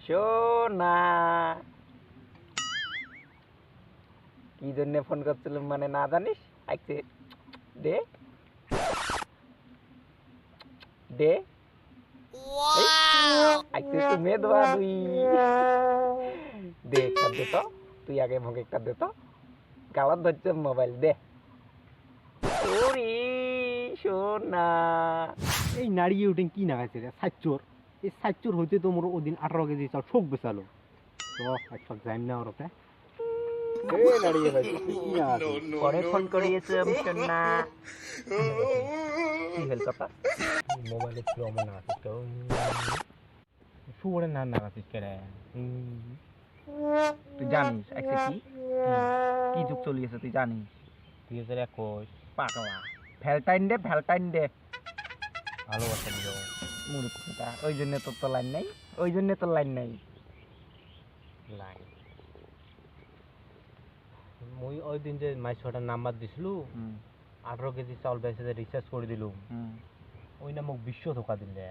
সোনা কি জন্য ফোন করছিলাম মানে না জানিস আইছে দে দে আইছে তো মে দোয়া দুই দে একটা দে তো তুই আগে মুখে একটা দে তো গালাত ধরছে মোবাইল দে ওরে সোনা এই নাড়িয়ে উঠে কি নাগাইছে রে সাচ্চোর এই সাচ্চোর হইতে তো মোর ওদিন 18 কেজি চাল শোক বেচালো তো একটা যাইম না ওরতে এই নাড়িয়ে ভাই কি না পরে ফোন করিয়েছে সোনা কি হল কথা মোবাইলে কি অমন আছে তো শুয়োরে না নাগাছিস কে রে তুই জানিস আজকে কি কি যুগ চলিয়েছে তুই জানিস 2021 পাগলা ভ্যালেন্টাইন ডে ভালোবাসা দিল মূর্খটা ওই জন্য তোর তো লাইন নাই ওই জন্য তোর লাইন নাই লাইন মুই ওই দিন যে মাইছটার নাম্বার দিছিলু 18 কেজি চাউল বেচে রিচার্জ করে দিলুম ওই না মোক বিশ্ব ধোকা দিলে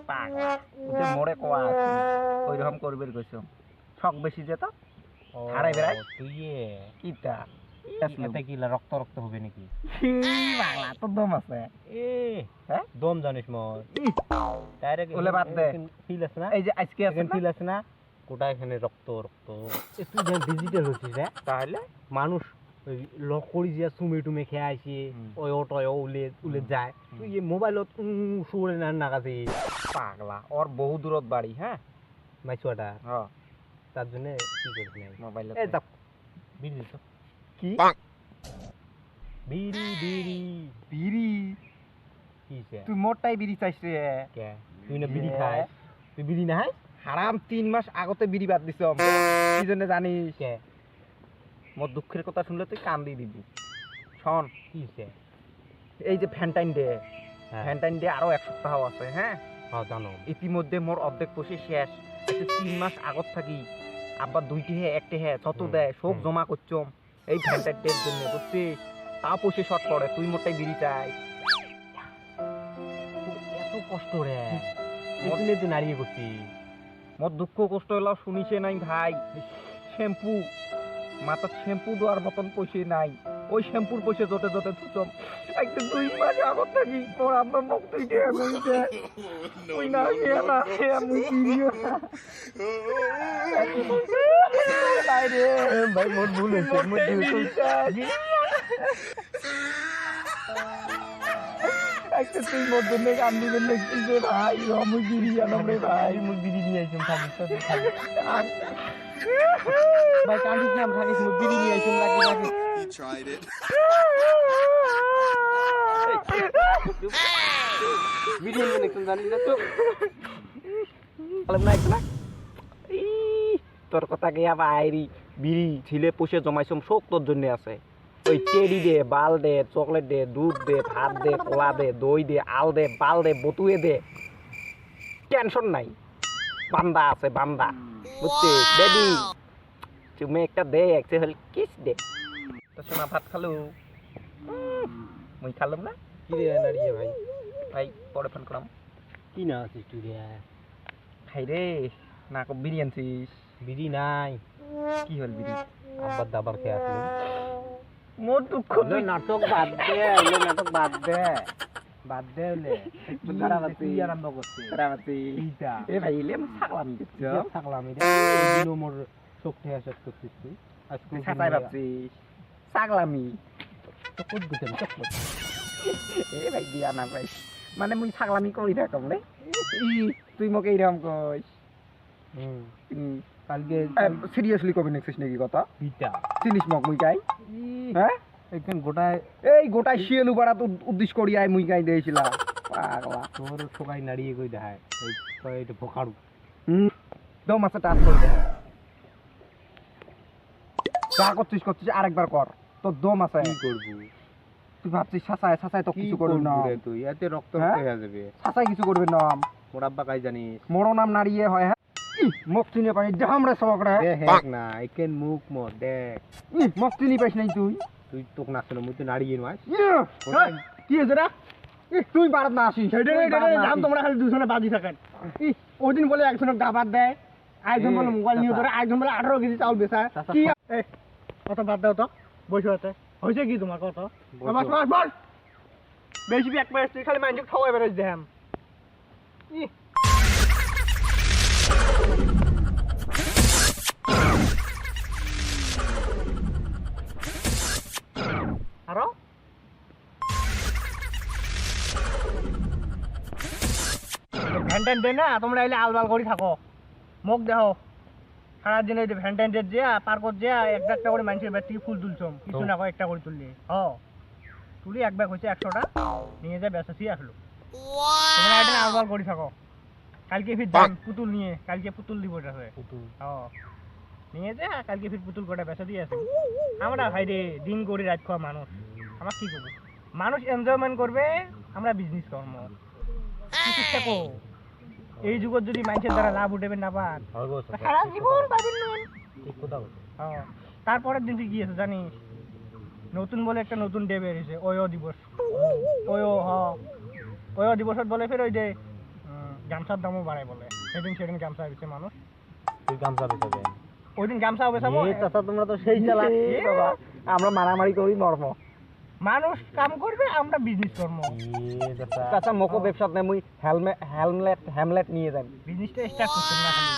পাগলা ওতে মোরে কোয়া আছে ওই রকম করবে কইছো শক বেশি যে তো হারাই বেড়াই তুই কিটা এতে কি রক্ত রক্ত হবে নাকি পাগলা তোর দম আছে হ্যাঁ দম জানিস মোর ডাইরেক্ট ওলে বাদ দে ফিল আছে না এই যে আজকে আছে ফিল আছে না কোটা এখানে রক্ত রক্ত তুই যেন ডিজিটাল হচ্ছিস রে তাহলে মানুষ ওই লকড়ি যে সুমে টুমে খেয়ে আসি ওই অটোয় উলে যায় তুই এই মোবাইলত শুয়ে না নাগাছি পাগলা ওর বহু দূরত বাড়ি হ্যাঁ মাইছুয়াটা হ্যাঁ তার জন্য কি করবি মোবাইল এই যাক বিড়ি দিছ কি বিড়ি বিড়ি বিড়ি কিছে তুই মোরটাই বিড়ি চাইছ রে কে তুই না বিড়ি খাস তুই বিড়ি না খাস হারাম 3 মাস আগতে বিড়ি বাদ দিছ কি জন্য জানিস কে মোর দুঃখের কথা শুনলে তুই কান্দি দিবি শোন কিছে এই যে ভ্যালেন্টাইন ডে আরো এক সপ্তাহ আছে হ্যাঁ হ্যাঁ জানো ইতিমধ্যে মোর অর্ধেক পয়সা শেষ আচ্ছা 3 মাস আগত থাকি আব্বা দুইটি হে একটি হে যত দেয় সব জমা করছম এই ভ্যালেন্টাইন ডের জন্য বুঝছিস তা পয়সা শর্ট পড়ে তুই মোরটাই বিড়ি চাই এত কষ্ট রে এখানে তুই নাড়িয়ে করছি মোর দুঃখ কষ্ট হলো শুনিছে নাই ভাই শ্যাম্পু মাথা শ্যাম্পু দেওয়ার মতন পয়সা নাই ওই শ্যাম্পুর পয়সা যতে যতে থুচম একটা 2 মাস আগত থাকি মোর আব্বা মুখ তুইতে কইছে ওই না না আমি কিনিও না ভাই রে ভাই মোর ভুল হইছে মোর একটা তুই মোর জন্য কান্দি জন্য কি যে ভাই আমি বিড়ি আনম রে ভাই মুখ বিড়ি নিয়ে আইছম থাকিস ভাই কান্দিস না থাকিস মুখ বিড়ি নিয়ে আইছম লাগি He tried it. ভিডিও নিয়ে একদম জানিস না তো বললাম না একটা তোর কথা গিয়া বাইরি বিড়ি ছিলে পয়সা জমাইছম সব তোর জন্য আছে ওই টেডি দে বাল দে চকলেট দে দুধ দে ভাত দে কলা দে দই দে আল দে বাল দে বতুয়ে দে টেনশন নাই বান্দা আছে বান্দা বুঝছিস বেবি তুমি একটা দে একটা হল কিস দে তো সোনা ভাত খালো মুই খালাম না কি রে নাড়িয়ে ভাই ভাই পরে ফোন করাম কি না আছিস তুই রে খাই রে না কো বিড়ি আনছিস বিড়ি নাই কি হল বিড়ি আব্বার দাবার খেয়ে আসলো মোর দুঃখ নাটক বাদ দে নাটক বাদ দে বাদ দে তুই আরম্ভ করছিস এইটা এ ভাই এলে থাকলাম থাকলাম এটা মোর শক্তি হাসত করছিস তুই আজকে ছাতাই ভাবছিস ছাগলামি চকট গুতেন চকট এ ভাই দিয়া না ভাই মানে মুই ছাগলামি করি থাকম রে তুই মোকে এইরকম কইস কালকে সিরিয়াসলি কবি নেক্সিস নাকি কথা বিটা চিনিস মক মুই গাই হ্যাঁ এখান গোটায় এই গোটাই শিয়ালু বাড়া তো উদ্দেশ্য করি আই মুই গাই দিয়েছিলাম পাগলা তোর সবাই নাড়িয়ে কই দেখায় এই এটা ভোকাড়ু দম আছে টাচ করে দে যা করছিস আরেকবার কর তোর দম আছে কি করবি তুই ভাবছিস সাসায় তো কিছু করবি না তুই এতে রক্ত হয়ে যাবে সাসায় কিছু করবি না মোর আব্বা কাই জানিস মোর নাম নাড়িয়ে হয় হ্যাঁ মুখ চিনে পাই জাম রে সবক রে দেখ না একেন মুখ মোর দেখ মুখ চিনি পাইস নাই তুই তুই তোক নাচ না মুই তো নাড়িয়ে নয় কি হয়েছে রে তুই বারাত না আসিস জাম তোমরা খালি দুজনে বাজি থাকেন ওই দিন বলে একজনের গাবাত দেয় আরেকজন বলে মোবাইল নিয়ে ধরে, আরেকজন বলে 18 কেজি চাউল বেচা। কি এই কত বাদ দাও তো, বসে আছে হয়েছে কি তোমার কত? বস বস বস, বেশি ব্যাক পাইছ তুই, খালি মাইন্ড খাওয়াই বেরোস দেখাম। আরো ভ্যান্টাইন ডে না, তোমরা এলে আলবাল করে থাকো, মুখ দেখো সারাদিন এই ভ্যান্টাইন ডে যে পার্কত যে একটা একটা করে মানুষের ব্যাগ থেকে ফুল তুলছম, কিছু না করে একটা করে তুললে তুলি এক ব্যাগ হচ্ছে 100টা, নিয়ে যায় বেচাছি আসলো। তোমরা এটা আলবাল করে থাকো, কালকে ফির যান পুতুল নিয়ে, কালকে পুতুল দিব আছে নিয়ে যা, কালকে ফির পুতুল কটা বেচা দিয়ে আছে। আমরা ভাই রে দিন করে রাত খাওয়া মানুষ, আমরা কি করবো? মানুষ এনজয়মেন্ট করবে, আমরা বিজনেস করবো। চেষ্টা কো, এই যুগত যদি মানুষের দ্বারা লাভ উঠেবে না পান, সারা জীবন পাবেন না। তারপরের দিন কি আছে জানিস? নতুন বলে একটা নতুন ডে বের হয়েছে, ওয়ো দিবস। ওয়ো দিবসত বলে ফের ওই যে গামছার দামও বাড়ায় বলে, সেদিন গামছা বেচে মানুষ। তুই গামছা বেচাবে? ওই দিন গামছা বেচাবো। তোমরা তো সেই চালা, আমরা মারামারি করি মর্ম। মানুষ কাম করবে, আমরা বিজনেস করবো। চাচা মকো ব্যবসাত নাই, মুই হ্যামলেট নিয়ে যাই। বিজনেসটা স্টার্ট করছেন না খালি,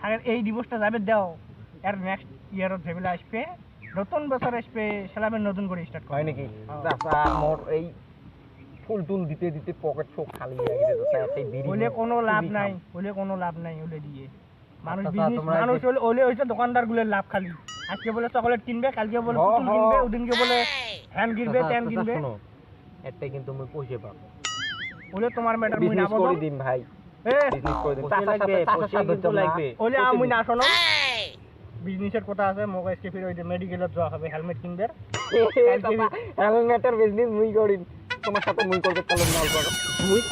আগে এই দিবসটা যাবে দাও, এর নেক্সট ইয়ারত ভেবেলা আসবে, নতুন বছর আসবে, সেলামের নতুন করে স্টার্ট হয় নাকি? চাচা মোর এই ফুল টুল দিতে দিতে পকেট সব খালি হয়ে গেছে চাচা। এতে বিড়ি ওলে কোনো লাভ নাই, ওলে দিয়ে মানুষ বিজনেস, মানুষ ওলে হইছে দোকানদার গুলোর লাভ খালি। আজকে বলে চকলেট কিনবে, কালকে বলে পুতুল কিনবে, ওদিনকে বলে হ্যান্ড কিনবে, ট্যান কিনবে। এতে কিন্তু মই পয়সা পাবো। ওলে তোমার ম্যাটার মুই না বিজনেস বলবো। করে দিন ভাই, বিজনেস করে দিন। চাচা চাচা লাগবে। ওলে আমি না শোনো, বিজনেসের কথা আছে, মোবাইল কে ফির ওই যে মেডিকেলত যাওয়া হবে, হেলমেট কিনবে। হেলমেটের বিজনেস মুই করিম, তোমার সাথে মুই করবে চলো না অল্প।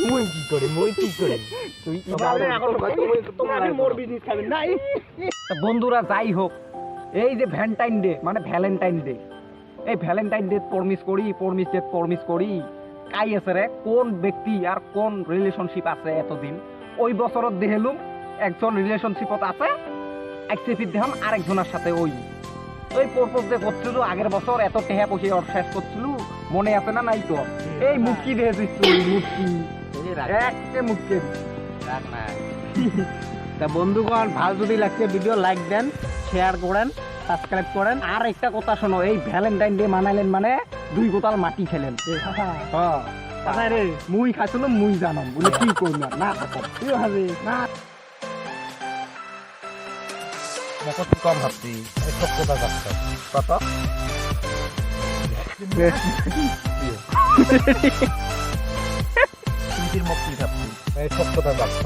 মুই কি করে তুই তোমরা মোর বিজনেস খাবেন না। বন্ধুরা যাই হোক, এই যে ভ্যালেন্টাইন ডে মানে ভ্যালেন্টাইন ডে, এই ভ্যালেন্টাইন ডে পরমিস করি কাই আছে রে, কোন ব্যক্তি আর কোন রিলেশনশিপ আছে এতদিন? ওই বছরত দেহেলুম একজন রিলেশনশিপত আছে, একসেপিট দেখাম আরেকজনের সাথে ওই প্রপোজ যে করছিল আগের বছর, এত টেহা পয়সা ওর শেষ করছিল, মনে আছে না? নাই তো এই মুটকি দেখেছিস তুই? মুটকি রাখ না। তা বন্ধুগণ, ভালো যদি লাগছে ভিডিও লাইক দেন, শেয়ার করেন, সাবস্ক্রাইব করেন। আর একটা কথা শোনো, এই ভ্যালেন্টাইন ডে মানাইলেন মানে 2 বোতল মাটি খেলেন। রে মুই খাইছিল, মুই জানাম বলে কি করব না থাকো কি হবে না। কত কম ভাবছি, এই সব কথা যাচ্ছে কত মুক্তি ভাবছি, এই সব কথা যাচ্ছে।